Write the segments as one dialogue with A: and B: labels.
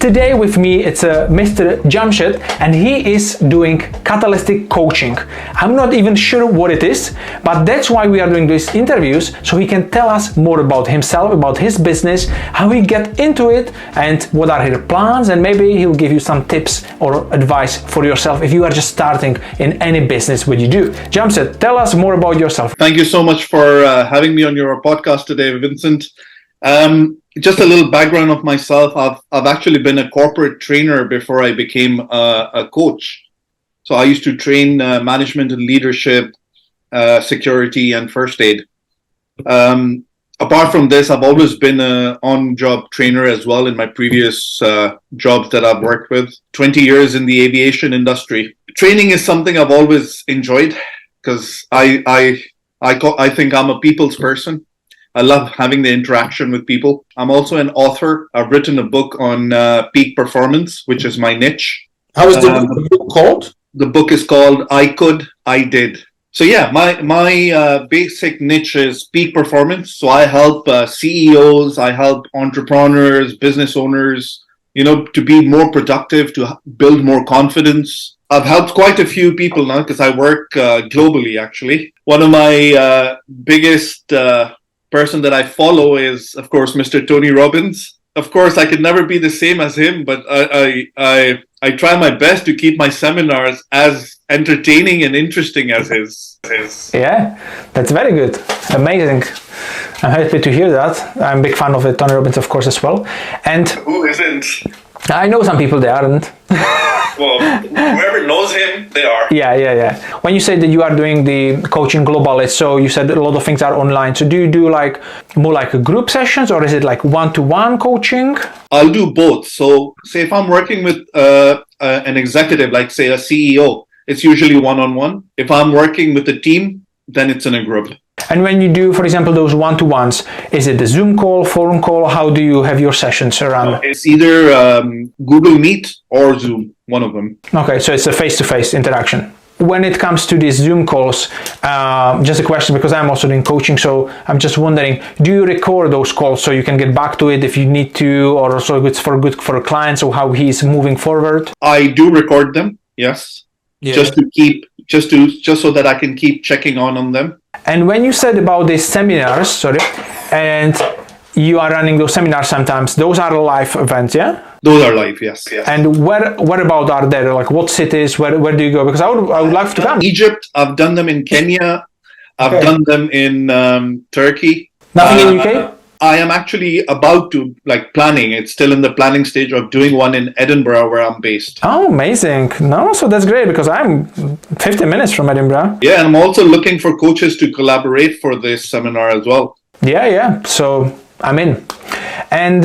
A: Today with me it's Mr. Jamshed, and he is doing catalytic coaching. I'm not even sure what it is, but that's why we are doing these interviews, so he can tell us more about himself, about his business, how he get into it, and what are his plans, and maybe he'll give you some tips or advice for yourself if you are just starting in any business what you do. Jamshed, tell us more about yourself.
B: Thank you so much for having me on your podcast today, Vincent. Just a little background of myself. I've actually been a corporate trainer before I became a coach. So I used to train management and leadership, security, and first aid. Apart from this, I've always been an on-job trainer as well in my previous jobs that I've worked with. 20 years in the aviation industry. Training is something I've always enjoyed because I think I'm a people's person. I love having the interaction with people. I'm also an author. I've written a book on peak performance, which is my niche.
A: How is the book called?
B: The book is called I Could, I Did. So yeah, my basic niche is peak performance. So I help CEOs, I help entrepreneurs, business owners, to be more productive, to build more confidence. I've helped quite a few people now because I work globally, actually. One of my biggest person that I follow is, of course, Mr. Tony Robbins. Of course, I could never be the same as him, but I try my best to keep my seminars as entertaining and interesting as his.
A: Yeah, that's very good. Amazing. I'm happy to hear that. I'm a big fan of Tony Robbins, of course, as well. And
B: who isn't?
A: I know some people they aren't.
B: Well, whoever knows him, they are.
A: Yeah. When you say that you are doing the coaching globally, so you said a lot of things are online. So do you do more like group sessions, or is it like one-to-one coaching?
B: I'll do both. So say if I'm working with an executive, like say a CEO, it's usually one-on-one. If I'm working with a team, then it's in a group.
A: And when you do, for example, those one-to-ones, is it a Zoom call, phone call? How do you have your sessions around?
B: It's either Google Meet or Zoom, one of them.
A: Okay, so it's a face-to-face interaction. When it comes to these Zoom calls, just a question, because I'm also doing coaching, so I'm just wondering, do you record those calls so you can get back to it if you need to, or also it's good for clients or how he's moving forward?
B: I do record them, yes.
A: Yeah.
B: Just so that I can keep checking on them.
A: And when you said about these seminars, and you are running those seminars sometimes, those are live events, yeah?
B: Those are live, yes.
A: And where about are they? Like what cities? Where do you go? Because I would like to come.
B: Egypt. I've done them in Kenya. I've done them in Turkey.
A: Nothing in UK?
B: I am actually about to planning. It's still in the planning stage of doing one in Edinburgh, where I'm based.
A: Oh, amazing. No, so that's great because I'm 15 minutes from Edinburgh.
B: Yeah, and I'm also looking for coaches to collaborate for this seminar as well.
A: Yeah. So I'm in. And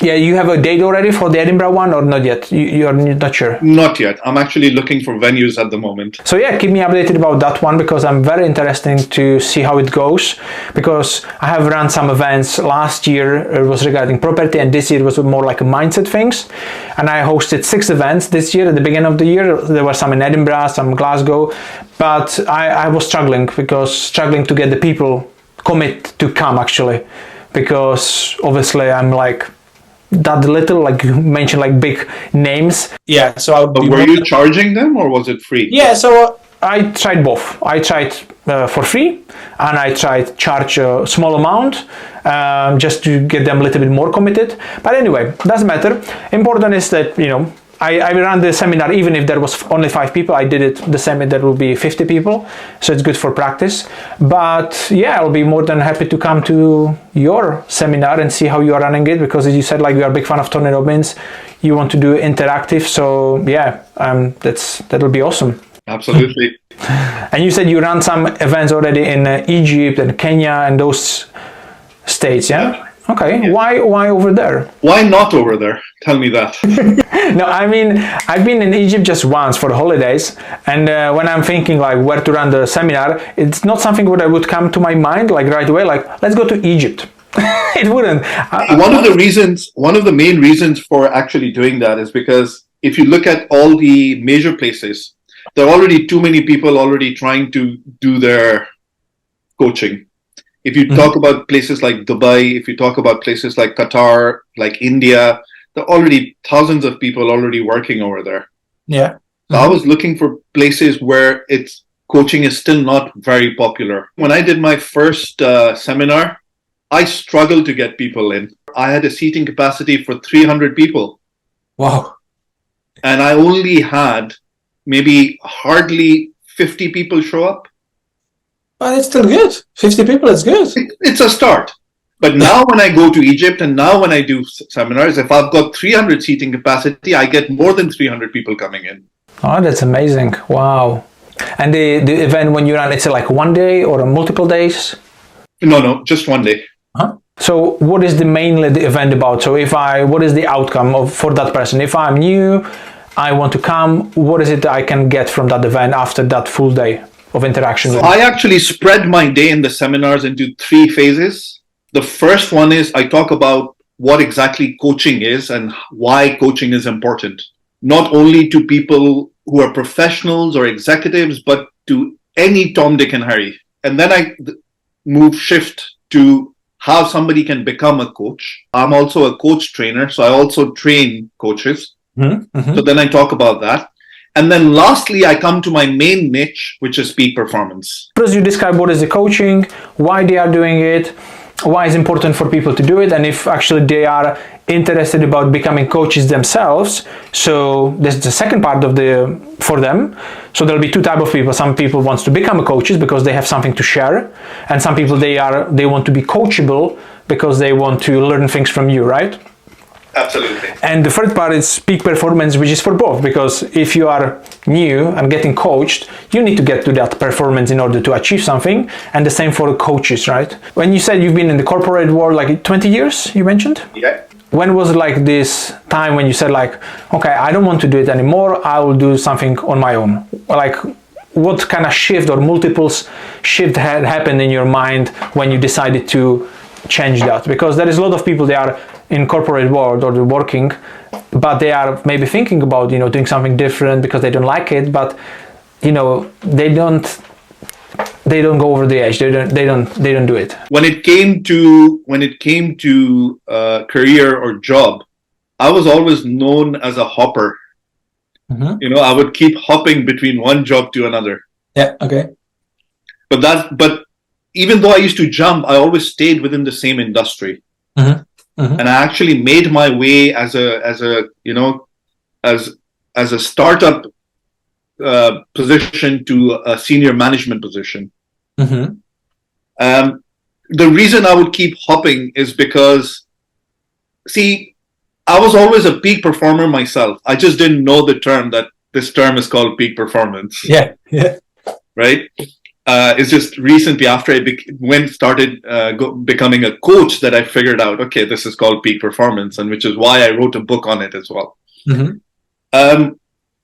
A: you have a date already for the Edinburgh one or not yet? You're not sure?
B: Not yet. I'm actually looking for venues at the moment.
A: So yeah, keep me updated about that one because I'm very interested to see how it goes, because I have run some events last year. It was regarding property, and this year was more like a mindset things. And I hosted 6 events this year at the beginning of the year. There were some in Edinburgh, some Glasgow, but I was struggling to get the people commit to come actually. Because obviously I'm that little, like you mentioned, big names. Yeah, so I would.
B: But were you charging them or was it free?
A: Yeah, so I tried both. I tried for free, and I tried charge a small amount just to get them a little bit more committed. But anyway, doesn't matter. Important is that I ran the seminar even if there was only 5 people. I did it the same, there will be 50 people, so it's good for practice. But yeah, I'll be more than happy to come to your seminar and see how you are running it, because as you said, you are a big fan of Tony Robbins, you want to do interactive, so yeah, that'll be awesome.
B: Absolutely.
A: And you said you ran some events already in Egypt and Kenya and those states, yeah? Okay, yeah. Why over there?
B: Why not over there? Tell me that.
A: No, I mean, I've been in Egypt just once for the holidays, and when I'm thinking where to run the seminar, it's not something that would come to my mind right away, let's go to Egypt. It wouldn't.
B: One of the main reasons for actually doing that is because if you look at all the major places, there are already too many people already trying to do their coaching. If you talk about places like Dubai, if you talk about places like Qatar, like India, there are already thousands of people already working over there.
A: Yeah.
B: So I was looking for places where coaching is still not very popular. When I did my first seminar, I struggled to get people in. I had a seating capacity for 300 people.
A: Wow.
B: And I only had maybe hardly 50 people show up.
A: But it's still good. 50 people, it's good.
B: It's a start. But now when I go to Egypt and now when I do seminars, if I've got 300 seating capacity, I get more than 300 people coming in.
A: Oh, that's amazing. Wow. And the event when you run, it's like one day or multiple days?
B: No, just one day.
A: Huh? So what is mainly the event about? So what is the outcome for that person? If I'm new, I want to come, what is it I can get from that event after that full day of interaction?
B: So I actually spread my day in the seminars into 3 phases. The first one is I talk about what exactly coaching is and why coaching is important. Not only to people who are professionals or executives, but to any Tom, Dick, and Harry. And then I shift to how somebody can become a coach. I'm also a coach trainer, so I also train coaches. Mm-hmm. So then I talk about that. And then lastly, I come to my main niche, which is peak performance.
A: First, you describe what is the coaching, why they are doing it, why it's important for people to do it, and if actually they are interested about becoming coaches themselves. So this is the second part for them. So there'll be 2 types of people. Some people want to become coaches because they have something to share, and some people they want to be coachable because they want to learn things from you, right?
B: Absolutely.
A: And the third part is peak performance, which is for both, because if you are new and getting coached, you need to get to that performance in order to achieve something. And the same for coaches, right? When you said you've been in the corporate world like 20 years, you mentioned?
B: Yeah.
A: When was like this time when you said like, okay, I don't want to do it anymore, I will do something on my own? Like, what kind of shift or multiples shift had happened in your mind when you decided to change that? Because there is a lot of people, they are in corporate world or they're working, but they are maybe thinking about, doing something different because they don't like it, but, they don't go over the edge. They don't do it.
B: When it came to career or job, I was always known as a hopper. Mm-hmm. I would keep hopping between one job to another.
A: Yeah. Okay.
B: But even though I used to jump, I always stayed within the same industry. Mm-hmm. Mm-hmm. And I actually made my way as a startup position to a senior management position. Mm-hmm. The reason I would keep hopping is because, see, I was always a peak performer myself. I just didn't know that this term is called peak performance.
A: Yeah.
B: Right? It's just recently after I started becoming a coach that I figured out, okay, this is called peak performance, and which is why I wrote a book on it as well. Mm-hmm.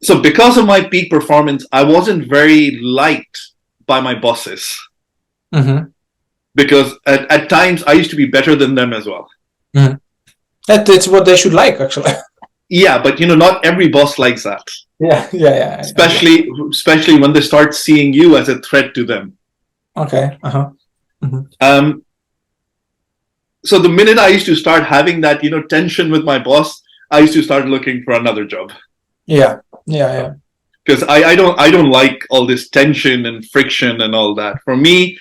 B: So because of my peak performance, I wasn't very liked by my bosses. Mm-hmm. Because at times I used to be better than them as well.
A: Mm-hmm. That's what they should like, actually.
B: Yeah, but not every boss likes that.
A: Yeah.
B: Especially when they start seeing you as a threat to them.
A: Okay. Mm-hmm.
B: So the minute I used to start having that, tension with my boss, I used to start looking for another job.
A: Yeah.
B: Because I don't like all this tension and friction and all that. For me,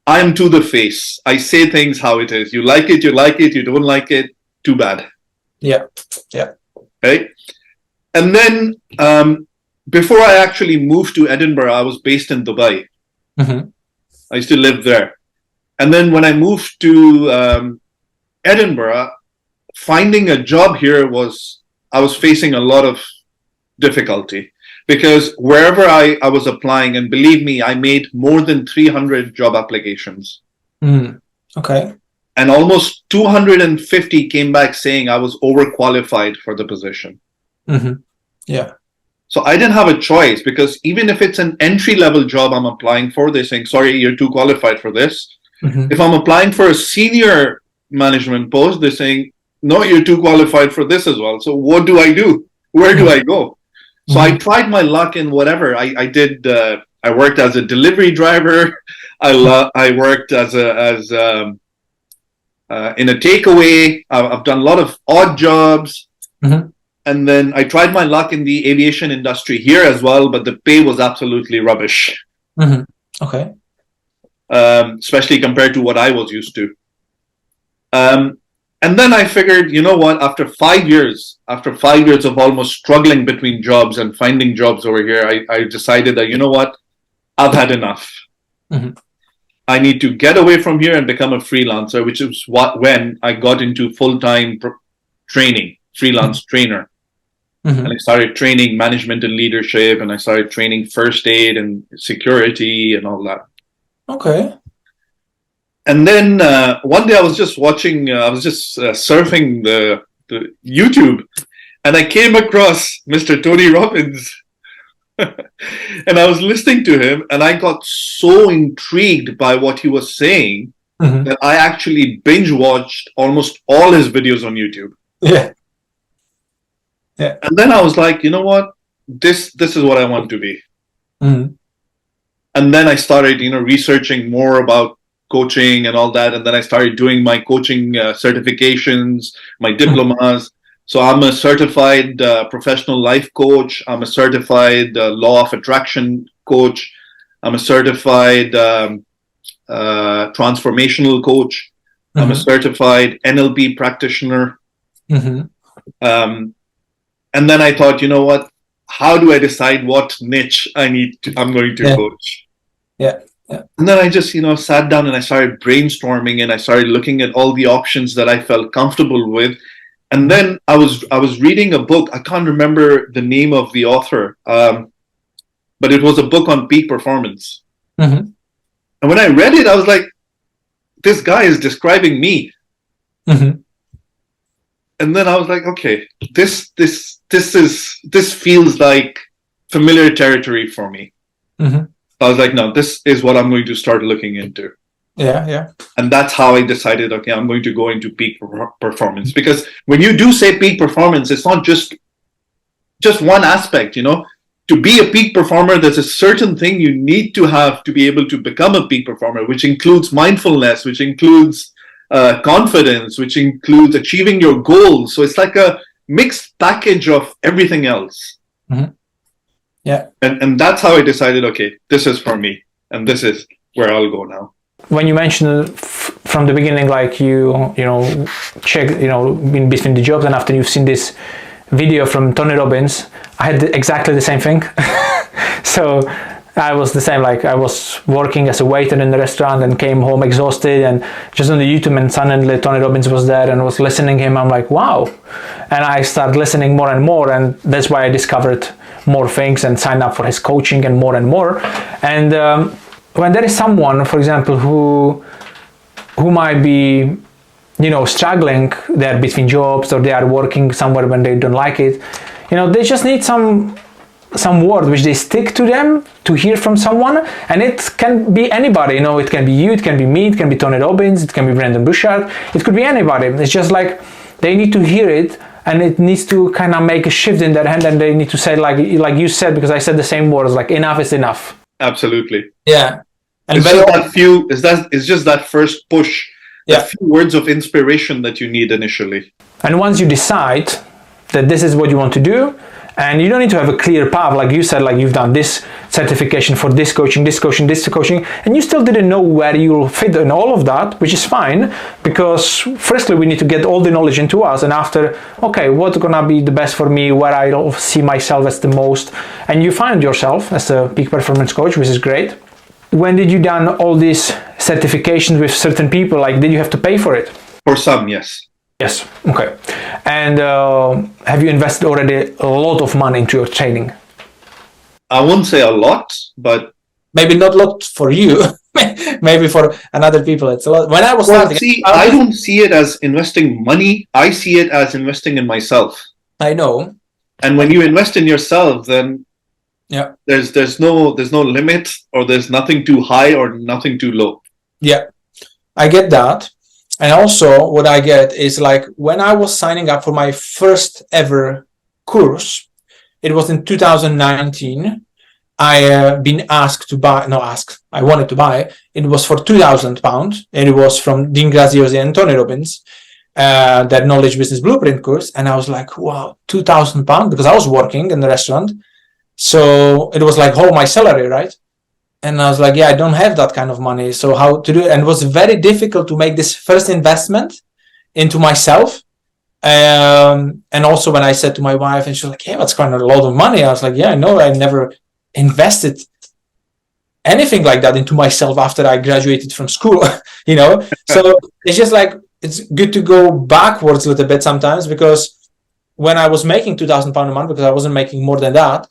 B: I'm to the face. I say things how it is. You like it, you like it. You don't like it, too bad.
A: Yeah.
B: Right? And then before I actually moved to Edinburgh, I was based in Dubai. Mm-hmm. I used to live there. And then when I moved to Edinburgh, finding a job here I was facing a lot of difficulty. Because wherever I was applying, and believe me, I made more than 300 job applications.
A: Mm. Okay.
B: And almost 250 came back saying I was overqualified for the position.
A: Mm-hmm. Yeah.
B: So I didn't have a choice, because even if it's an entry-level job I'm applying for, they're saying, sorry, you're too qualified for this. Mm-hmm. If I'm applying for a senior management post, they're saying, no, you're too qualified for this as well. So what do I do? Where do I go? So I tried my luck in whatever. I did. I worked as a delivery driver. I worked as in a takeaway. I've done a lot of odd jobs.
A: Mm-hmm.
B: And then I tried my luck in the aviation industry here as well, but the pay was absolutely rubbish.
A: Mm-hmm. Okay.
B: Especially compared to what I was used to. And then I figured, you know what? After 5 years of almost struggling between jobs and finding jobs over here, I decided that, you know what? I've had enough.
A: Mm-hmm.
B: I need to get away from here and become a freelancer, which is when I got into full-time training, freelance trainer.
A: Mm-hmm.
B: And I started training management and leadership, and I started training first aid and security and all that.
A: Okay.
B: And then one day I was just watching, surfing the YouTube, and I came across Mr. Tony Robbins. And I was listening to him, and I got so intrigued by what he was saying that I actually binge watched almost all his videos on YouTube.
A: Yeah. Yeah.
B: And then I was like, you know what? This is what I want to be.
A: Mm-hmm.
B: And then I started, researching more about coaching and all that. And then I started doing my coaching certifications, my diplomas. So I'm a certified professional life coach. I'm a certified law of attraction coach. I'm a certified transformational coach. Mm-hmm. I'm a certified NLP practitioner.
A: Mm-hmm.
B: And then I thought, you know what? How do I decide what niche I'm going to coach?
A: Yeah. Yeah.
B: And then I just, sat down and I started brainstorming, and I started looking at all the options that I felt comfortable with. And then I was reading a book. I can't remember the name of the author, but it was a book on peak performance.
A: Mm-hmm.
B: And when I read it, I was like, this guy is describing me.
A: Mm-hmm.
B: And then I was like, okay, this feels like familiar territory for me.
A: Mm-hmm.
B: I was like, no, this is what I'm going to start looking into.
A: Yeah.
B: And that's how I decided, okay, I'm going to go into peak performance. Because when you do say peak performance, it's not just one aspect, To be a peak performer, there's a certain thing you need to have to be able to become a peak performer, which includes mindfulness, which includes confidence, which includes achieving your goals. So it's like a mixed package of everything else.
A: Mm-hmm. Yeah.
B: And that's how I decided, okay, this is for me. And this is where I'll go now.
A: When you mentioned from the beginning, like you check, in between the jobs, and after you've seen this video from Tony Robbins, I had exactly the same thing. So I was the same, like I was working as a waiter in the restaurant and came home exhausted, and just on the YouTube, and suddenly Tony Robbins was there and was listening to him. I'm like, wow. And I started listening more and more, and that's why I discovered more things and signed up for his coaching and more. And when there is someone, for example, who might be, struggling there between jobs, or they are working somewhere when they don't like it, they just need some word which they stick to them to hear from someone. And it can be anybody, it can be you, it can be me, it can be Tony Robbins, it can be Brendon Burchard, it could be anybody. It's just like they need to hear it, and it needs to kind of make a shift in their hand, and they need to say, like you said, because I said the same words, like enough is enough.
B: Absolutely.
A: Yeah. And
B: it's just that first push,
A: yeah,
B: a few words of inspiration that you need initially.
A: And once you decide that this is what you want to do, and you don't need to have a clear path, like you said, like you've done this certification for this coaching, and you still didn't know where you'll fit in all of that, which is fine, because firstly we need to get all the knowledge into us, and after, okay, what's gonna be the best for me, where I see myself as the most, and you find yourself as a peak performance coach, which is great. When did you done all these certifications with certain people? Like, did you have to pay for it?
B: For some, yes.
A: Yes. Okay. And have you invested already a lot of money into your training?
B: I wouldn't say a lot, but
A: maybe not a lot for you. Maybe for another people, it's a lot. When I was starting,
B: I don't see it as investing money. I see it as investing in myself.
A: I know.
B: And when you invest in yourself, then
A: yeah,
B: there's no limit, or there's nothing too high or nothing too low.
A: Yeah, I get that. And also what I get is, like, when I was signing up for my first ever course, it was in 2019. I been asked to buy, I wanted to buy. It was for £2,000, and it was from Dean Graziosi and Tony Robbins. that knowledge business blueprint course, and I was like, wow, £2,000, because I was working in the restaurant, so it was like whole my salary, right? And I was like, yeah, I don't have that kind of money, so how to do it? And it was very difficult to make this first investment into myself. And also when I said to my wife, and she was like, yeah, that's kind of a lot of money. I was like, yeah, I know, I never invested anything like that into myself after I graduated from school, So it's just like, it's good to go backwards a little bit sometimes, because when I was making £2,000 a month, because I wasn't making more than that,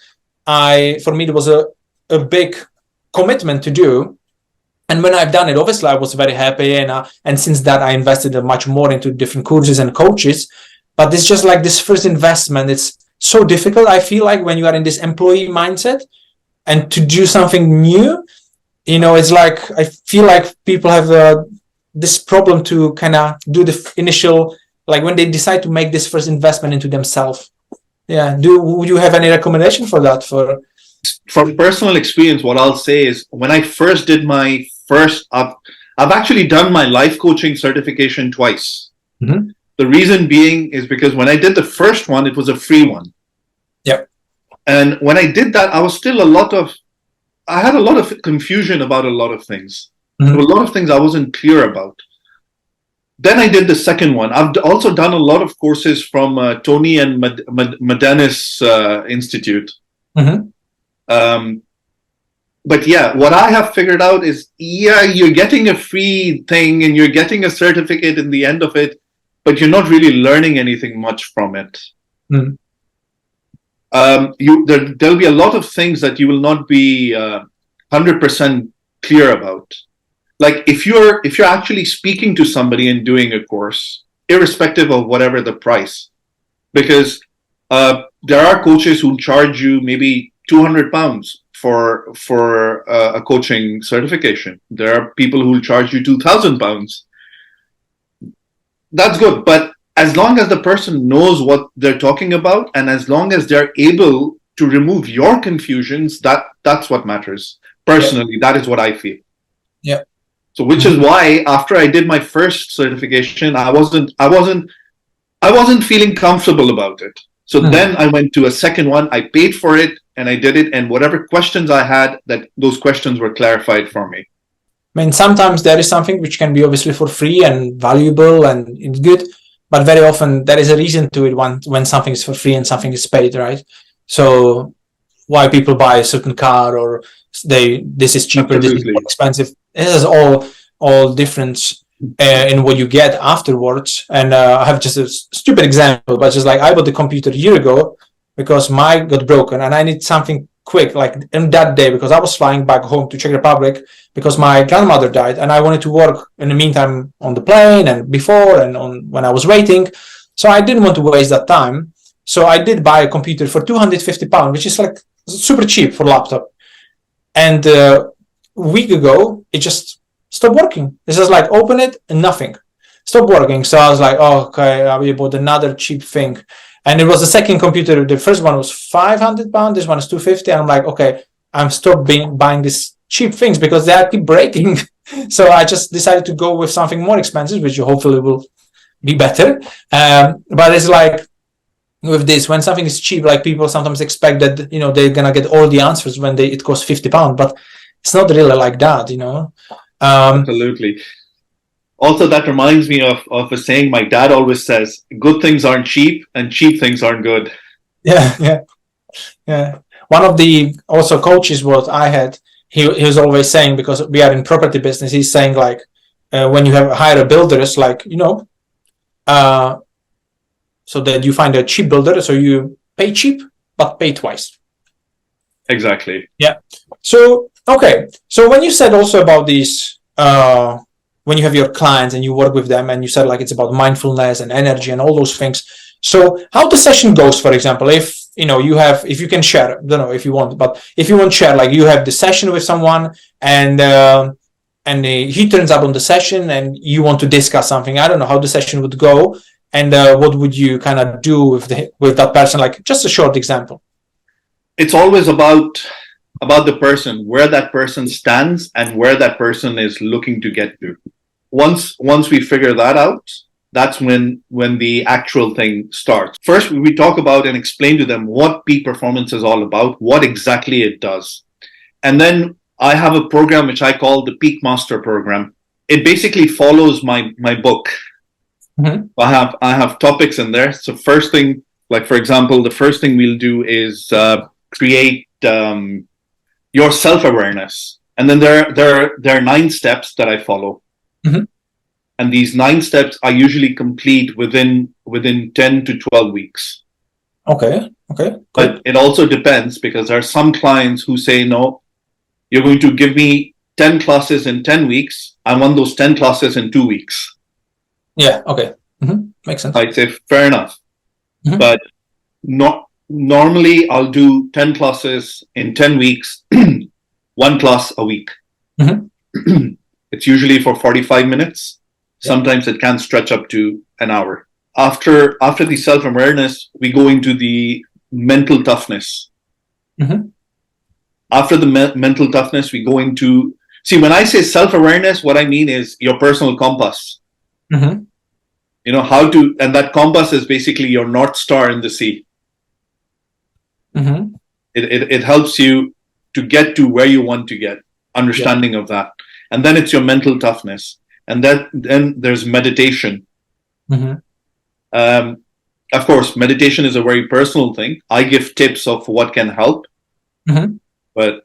A: for me, it was a big commitment to do. And when I've done it, obviously I was very happy. And since that, I invested much more into different courses and coaches. But it's just like this first investment, it's so difficult. I feel like when you are in this employee mindset and to do something new, it's like, I feel like people have this problem to kind of do the initial, like when they decide to make this first investment into themselves. Yeah. Would you have any recommendation for that?
B: From personal experience, what I'll say is when I first did I've actually done my life coaching certification twice.
A: Mm-hmm.
B: The reason being is because when I did the first one, it was a free one.
A: Yeah.
B: And when I did that, I had a lot of confusion about a lot of things.
A: Mm-hmm.
B: There were a lot of things I wasn't clear about. Then I did the second one. I've also done a lot of courses from Tony and Madenis Institute.
A: Mm-hmm.
B: But yeah, what I have figured out is, you're getting a free thing and you're getting a certificate in the end of it, but you're not really learning anything much from it.
A: Mm-hmm.
B: There'll be a lot of things that you will not be 100% clear about. Like if you're actually speaking to somebody and doing a course, irrespective of whatever the price, because there are coaches who charge you maybe £200 for a coaching certification. There are people who will charge you £2,000. That's good, but as long as the person knows what they're talking about, and as long as they're able to remove your confusions, that's what matters. Personally, that is what I feel.
A: Yeah.
B: So, which is why after I did my first certification, I wasn't feeling comfortable about it. So then I went to a second one. I paid for it and I did it. And whatever questions I had, those questions were clarified for me.
A: I mean, sometimes there is something which can be obviously for free and valuable and it's good, but very often there is a reason to it when something is for free and something is paid, right? So why people buy a certain car, or this is cheaper,
B: Absolutely.
A: This is more expensive. This is all difference in what you get afterwards. And I have just a stupid example, but just like I bought the computer a year ago because mine got broken and I need something quick, like in that day, because I was flying back home to Czech Republic because my grandmother died and I wanted to work in the meantime on the plane and before and when I was waiting. So I didn't want to waste that time. So I did buy a computer for £250, which is like super cheap for laptop. And a week ago, it just stopped working. It's just like open it and nothing. Stopped working. So I was like, oh, okay, I bought another cheap thing. And it was the second computer. The first one was £500. This one is £250. And I'm like, okay, I'm stopped buying these cheap things because they keep breaking. So I just decided to go with something more expensive, which hopefully will be better. But it's like with this, when something is cheap, like people sometimes expect that, they're going to get all the answers when it costs £50, but it's not really like that,
B: Absolutely. Also, that reminds me of a saying my dad always says, good things aren't cheap and cheap things aren't good.
A: Yeah. One of the also coaches what I had, he was always saying, because we are in property business, he's saying like, when you hire a builder, it's like, so that you find a cheap builder, so you pay cheap, but pay twice.
B: Exactly.
A: Yeah. So, okay. So when you said also about these, when you have your clients and you work with them and you said like it's about mindfulness and energy and all those things. So how the session goes, for example, if if you can share, I don't know if you want, but if you want to share, like you have the session with someone and he turns up on the session and you want to discuss something. I don't know how the session would go and what would you kind of do with that person? Like just a short example.
B: It's always about the person, where that person stands and where that person is looking to get to. Once we figure that out, that's when the actual thing starts. First, we talk about and explain to them what peak performance is all about, what exactly it does. And then I have a program which I call the Peak Master Program. It basically follows my book.
A: Mm-hmm.
B: I have topics in there. So first thing, like for example, the first thing we'll do is create your self-awareness. And then there are 9 steps that I follow.
A: Mm-hmm.
B: And these 9 steps I usually complete within 10 to 12 weeks.
A: Okay.
B: But it also depends, because there are some clients who say, no, you're going to give me 10 classes in 10 weeks. I want those 10 classes in 2 weeks.
A: Yeah, okay. Mm-hmm. Makes sense.
B: I'd say fair enough.
A: Mm-hmm.
B: But normally I'll do 10 classes in 10 weeks, 1 class a week.
A: Mm-hmm.
B: It's usually for 45 minutes. Sometimes it can stretch up to an hour. After the self-awareness, we go into the mental toughness.
A: Mm-hmm.
B: After the mental toughness, we go into... See, when I say self-awareness, what I mean is your personal compass.
A: Mm-hmm.
B: You know, how to... And that compass is basically your North Star in the sea.
A: Mm-hmm.
B: It helps you to get to where you want to get, understanding of that. And then it's your mental toughness. And then there's meditation.
A: Mm-hmm.
B: Of course, meditation is a very personal thing. I give tips of what can help.
A: Mm-hmm.
B: But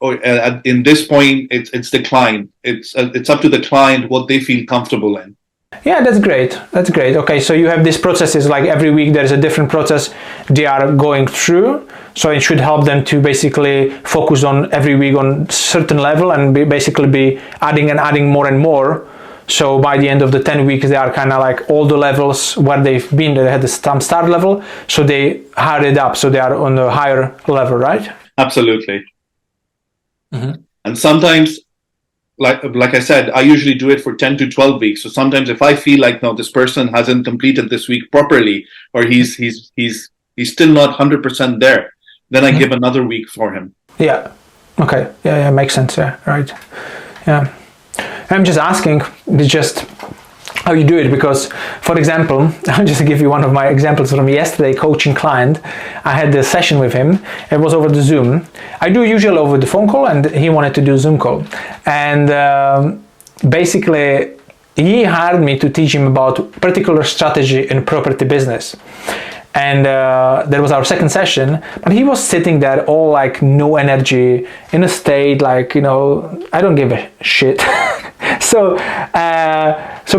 B: in this point, it's the client. It's up to the client what they feel comfortable in.
A: Yeah, that's great. Okay, so you have these processes, like every week there's a different process they are going through. So it should help them to basically focus on every week on certain level and basically be adding more and more. So by the end of the 10 weeks, they are kind of like all the levels where they've been. They had the start level, so they higher it up. So they are on a higher level, right?
B: Absolutely.
A: Mm-hmm.
B: And sometimes, like I said, I usually do it for 10 to 12 weeks. So sometimes if I feel like, no, this person hasn't completed this week properly, or he's still not 100% there, then I give another week for him.
A: Yeah. Okay. Yeah, makes sense. Yeah, right. Yeah. I'm just asking, just how you do it, because, for example, I'll just give you one of my examples from yesterday. Coaching client, I had a session with him. It was over the Zoom. I do usually over the phone call, and he wanted to do Zoom call. And basically, he hired me to teach him about particular strategy in property business. And that was our second session, but he was sitting there all like no energy, in a state like, you know, I don't give a shit. So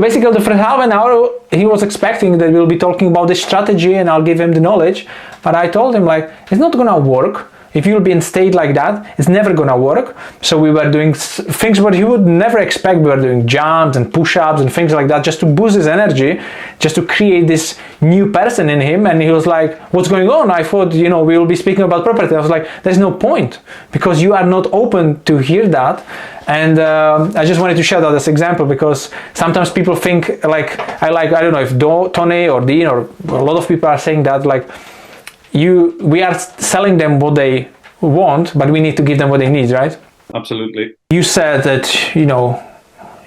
A: basically the first half an hour he was expecting that we'll be talking about this strategy and I'll give him the knowledge, but I told him like, it's not gonna work. If you'll be in state like that, it's never gonna work. So we were doing things what he would never expect. We were doing jumps and push-ups and things like that just to boost his energy, just to create this new person in him. And he was like, what's going on? I thought, you know, we will be speaking about property. I was like, there's no point, because you are not open to hear that. And I just wanted to share that as an example, because sometimes people think like, I don't know if Tony or Dean or a lot of people are saying that like, we are selling them what they want, but we need to give them what they need, right?
B: Absolutely.
A: You said that, you know,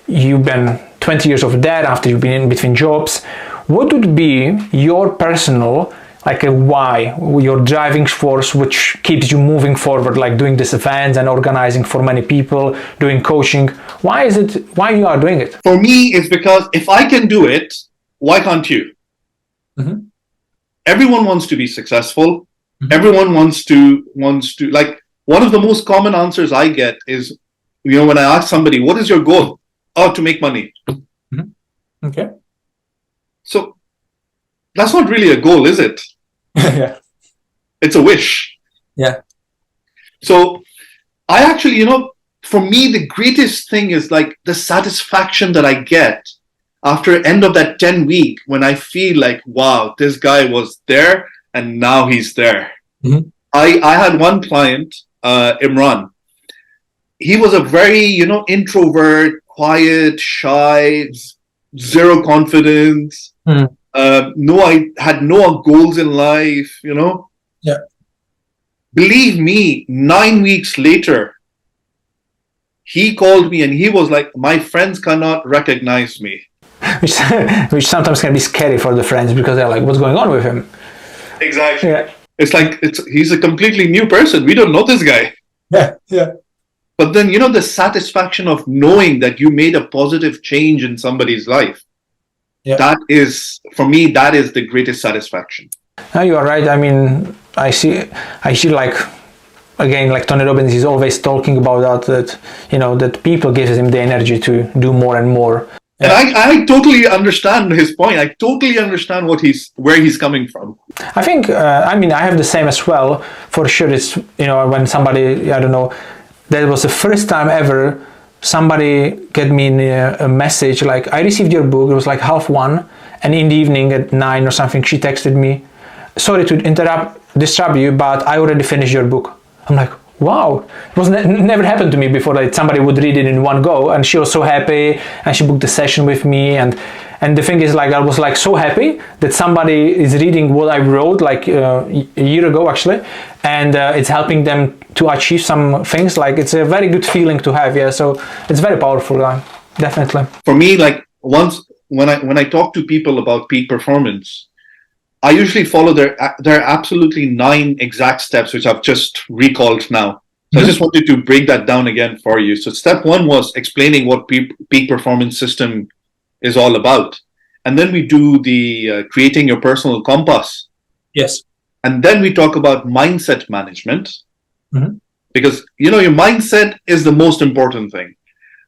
A: you've been 20 years of that after you've been in between jobs. What would be your personal, like a why, your driving force, which keeps you moving forward, like doing these events and organizing for many people, doing coaching? Why you are doing it?
B: For me, it's because if I can do it, why can't you?
A: Mm-hmm.
B: Everyone wants to be successful.
A: Mm-hmm.
B: Everyone wants to like, one of the most common answers I get is, you know, when I ask somebody, what is your goal? Oh, to make money.
A: Mm-hmm. Okay.
B: So that's not really a goal, is it?
A: Yeah.
B: It's a wish.
A: Yeah.
B: So I actually, you know, for me, the greatest thing is like the satisfaction that I get after end of that 10 week, when I feel like, wow, this guy was there and now he's there.
A: Mm-hmm.
B: I had one client, Imran. He was a very, you know, introvert, quiet, shy, zero confidence.
A: Mm-hmm.
B: I had no goals in life, you know.
A: Yeah.
B: Believe me, 9 weeks later, he called me and he was like, my friends cannot recognize me.
A: which which sometimes can be scary for the friends because they're like, what's going on with him?
B: Exactly.
A: Yeah.
B: It's like he's a completely new person. We don't know this guy.
A: Yeah.
B: But then, the satisfaction of knowing that you made a positive change in somebody's life.
A: Yeah.
B: That is, for me, that is the greatest satisfaction.
A: No, you are right. I mean, I see like, again, like Tony Robbins is always talking about that that people gives him the energy to do more and more.
B: And I totally understand his point. I totally understand where he's coming from.
A: I think, I have the same as well. For sure, it's, when somebody, I don't know, that was the first time ever somebody get me a message like, I received your book, it was like 1:30, and in the evening at 9 or something, she texted me, sorry to disturb you, but I already finished your book. I'm like, wow, it was never happened to me before that somebody would read it in one go, and she was so happy, and she booked a session with me, and the thing is, like, I was like so happy that somebody is reading what I wrote like a year ago actually, and it's helping them to achieve some things. Like, it's a very good feeling to have. Yeah, so it's very powerful, definitely.
B: For me, like, once when I talk to people about peak performance, I usually follow there are absolutely 9 exact steps, which I've just recalled now. So I just wanted to break that down again for you. So step 1 was explaining what peak performance system is all about. And then we do the creating your personal compass.
A: Yes.
B: And then we talk about mindset management. Because, your mindset is the most important thing.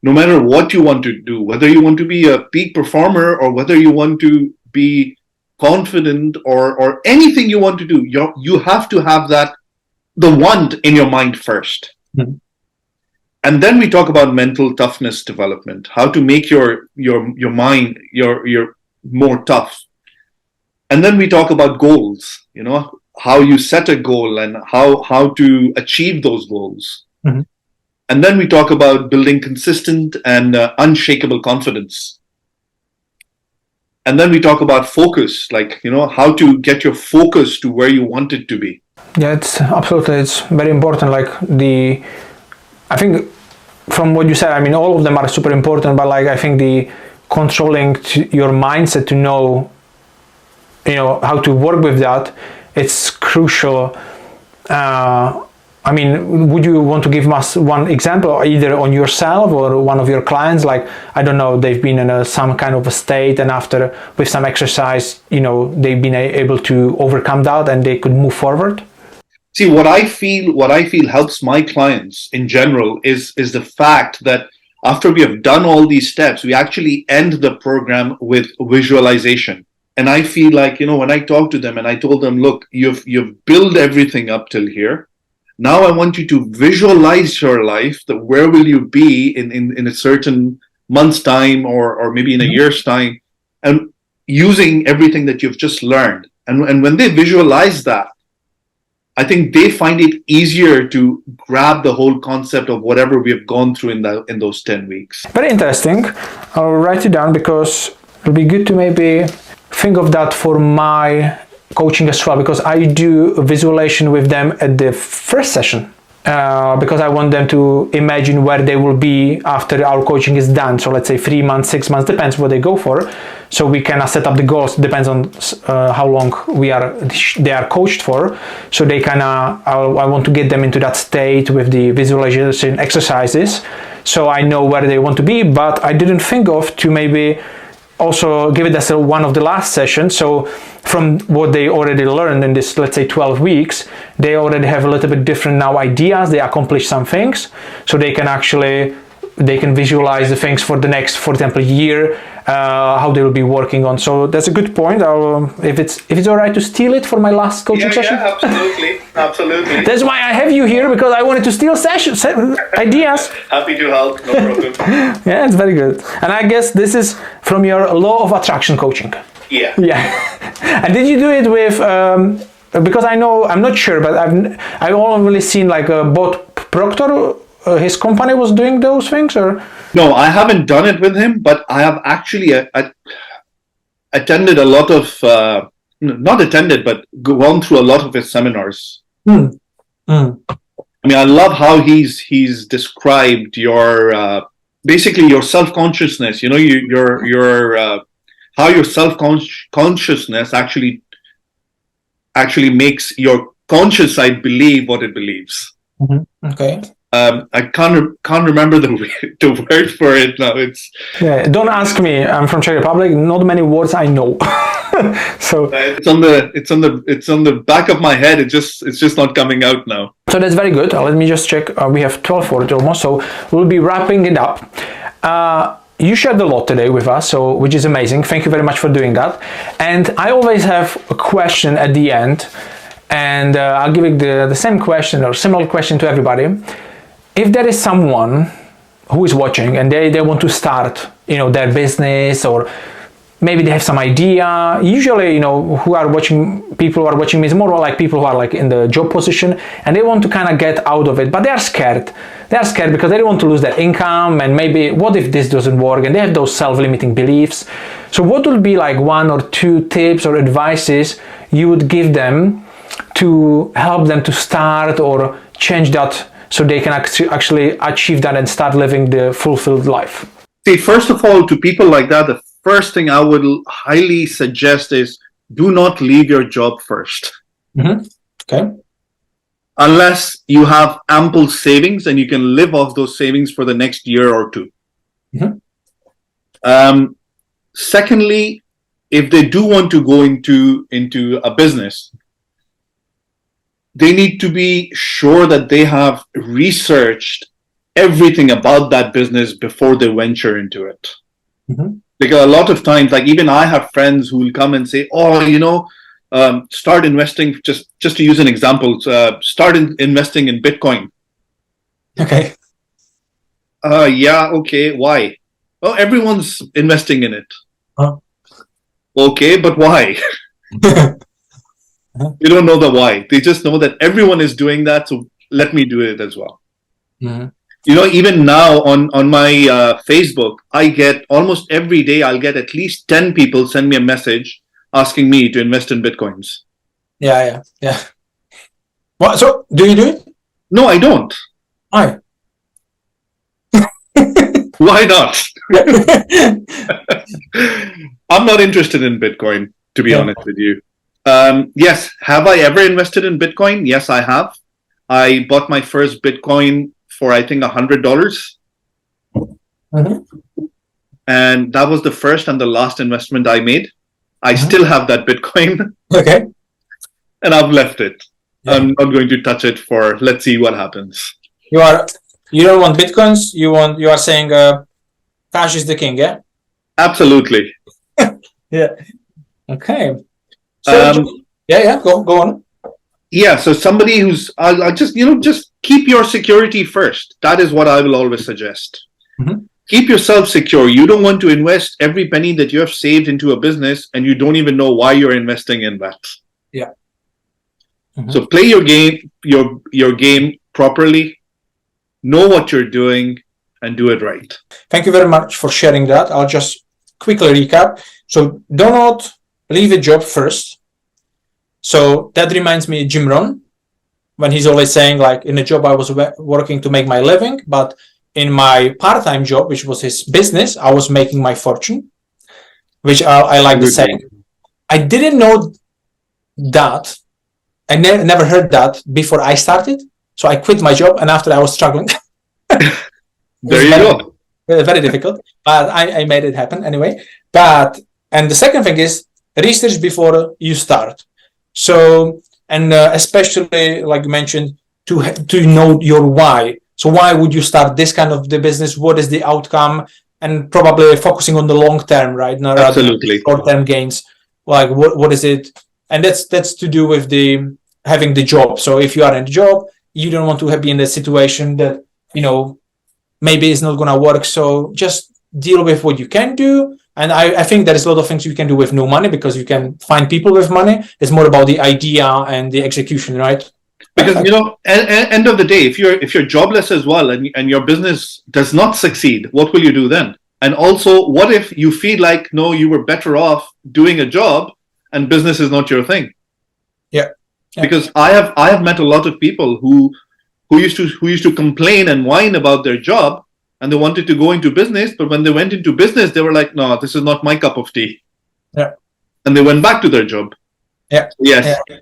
B: No matter what you want to do, whether you want to be a peak performer or whether you want to be confident or anything you want to do, you have to have the want in your mind first. And then we talk about mental toughness development, how to make your mind your more tough. And then we talk about goals, how you set a goal and how to achieve those goals. And then we talk about building consistent and unshakable confidence. And then we talk about focus, like, how to get your focus to where you want it to be.
A: Yeah, it's very important. Like, I think from what you said, all of them are super important, but like, I think the controlling your mindset to know, how to work with that, it's crucial. Would you want to give us one example, either on yourself or one of your clients? Like, I don't know, they've been in some kind of a state, and after, with some exercise, they've been able to overcome that and they could move forward.
B: See, what I feel helps my clients in general is the fact that after we have done all these steps, we actually end the program with visualization. And I feel like, when I talk to them and I told them, look, you've built everything up till here. Now I want you to visualize your life, that where will you be in a certain month's time or maybe in a year's time, and using everything that you've just learned. And when they visualize that, I think they find it easier to grab the whole concept of whatever we have gone through in those 10 weeks.
A: Very interesting. I'll write it down because it'll be good to maybe think of that for my coaching as well, because I do a visualization with them at the first session, because I want them to imagine where they will be after our coaching is done. So let's say 3 months, 6 months, depends what they go for. So we can set up the goals, depends on how long they are coached for. So they I want to get them into that state with the visualization exercises, so I know where they want to be. But I didn't think of to maybe also give it as one of the last sessions. So from what they already learned in this, let's say 12 weeks, they already have a little bit different now ideas. They accomplish some things, so they can visualize the things for the next, for example, year, how they will be working on. So that's a good point. If it's all right to steal it for my last coaching session.
B: Yeah, absolutely.
A: That's why I have you here, because I wanted to steal ideas.
B: Happy to help, no problem.
A: Yeah, it's very good. And I guess this is from your law of attraction coaching.
B: Yeah.
A: And did you do it with? Because I'm not sure, but I've only seen like Bob Proctor. His company was doing those things, or?
B: No, I haven't done it with him, but I have actually attended a lot of, not attended, but gone through a lot of his seminars. I love how he's described your, basically your self-consciousness, your how your self-consciousness actually makes your conscious side believe what it believes.
A: Okay.
B: I can't remember the word for it now.
A: Don't ask me. I'm from Czech Republic. Not many words I know. So
B: it's on the back of my head. It's just not coming out now.
A: So that's very good. Let me just check. We have 12 words almost, so we'll be wrapping it up. You shared a lot today with us, which is amazing. Thank you very much for doing that. And I always have a question at the end, and I'll give it the same question or similar question to everybody. If there is someone who is watching and they want to start, their business, or maybe they have some idea. Usually, people who are watching me is more like people who are like in the job position and they want to kind of get out of it, but they are scared. They are scared because they don't want to lose their income, and maybe what if this doesn't work, and they have those self-limiting beliefs. So what would be like 1 or 2 tips or advices you would give them to help them to start or change that so they can actually achieve that and start living the fulfilled life?
B: See, first of all, to people like that, the first thing I would highly suggest is do not leave your job first.
A: Okay.
B: Unless you have ample savings and you can live off those savings for the next year or 2. Secondly, if they do want to go into a business, they need to be sure that they have researched everything about that business before they venture into it. Because a lot of times, like even I have friends who will come and say, start investing, just to use an example, start investing in Bitcoin.
A: Okay.
B: Yeah, okay, why? Oh, everyone's investing in it. Okay, but why? They don't know the why. They just know that everyone is doing that, so let me do it as well. Even now on my Facebook, I get almost every day, I'll get at least 10 people send me a message asking me to invest in Bitcoins.
A: Yeah. What? So do you do it?
B: No, I don't.
A: Why?
B: Why not? I'm not interested in Bitcoin, to be honest with you. Yes. Have I ever invested in Bitcoin? Yes, I have. I bought my first Bitcoin for, I think, $100. And that was the first and the last investment I made. I still have that Bitcoin.
A: Okay.
B: And I've left it. I'm not going to touch it let's see what happens.
A: You don't want Bitcoins, you are saying cash is the king, yeah?
B: Absolutely.
A: Yeah. Okay. So go on.
B: Yeah, so somebody who's I'll just keep your security first. That is what I will always suggest. Keep yourself secure. You don't want to invest every penny that you have saved into a business and you don't even know why you're investing in that.
A: Yeah.
B: So play your game properly, know what you're doing, and do it right.
A: Thank you very much for sharing that. I'll just quickly recap. So do not leave a job first. So that reminds me of Jim Rohn, when he's always saying, like, in a job I was working to make my living, but in my part-time job, which was his business, I was making my fortune, which I like the saying. I didn't know that. I never heard that before I started. So I quit my job, and after I was struggling.
B: There you go.
A: Very difficult, but I made it happen anyway. And the second thing is research before you start. So, and especially like you mentioned, to know your why. So why would you start this kind of the business? What is the outcome? And probably focusing on the long term, right? Not
B: absolutely
A: short term gains. Like what is it? And that's to do with having the job. So if you are in a job, you don't want to be in a situation that maybe it's not going to work. So just deal with what you can do. And I think there is a lot of things you can do with no money, because you can find people with money. It's more about the idea and the execution, right?
B: Because end of the day, if you're jobless as well and your business does not succeed, what will you do then? And also, what if you feel like you were better off doing a job and business is not your thing?
A: Yeah.
B: Because I have met a lot of people who used to complain and whine about their job, and they wanted to go into business, but when they went into business, they were like, no, this is not my cup of tea.
A: Yeah.
B: And they went back to their job.
A: Yeah.
B: Yes.
A: Yeah.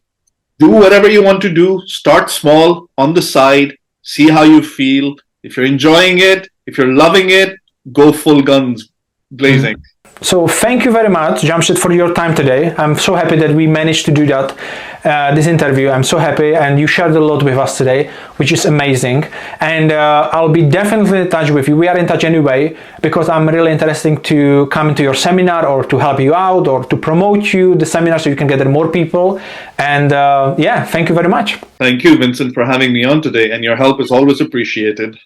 B: Do whatever you want to do. Start small on the side. See how you feel. If you're enjoying it, if you're loving it, go full guns blazing.
A: So thank you very much, Jamshed, for your time today. I'm so happy that we managed to do that, this interview. I'm so happy, and you shared a lot with us today, which is amazing. And I'll be definitely in touch with you. We are in touch anyway, because I'm really interested to come to your seminar or to help you out or to promote you the seminar so you can gather more people. And yeah, thank you very much.
B: Thank you, Vincent, for having me on today, and your help is always appreciated.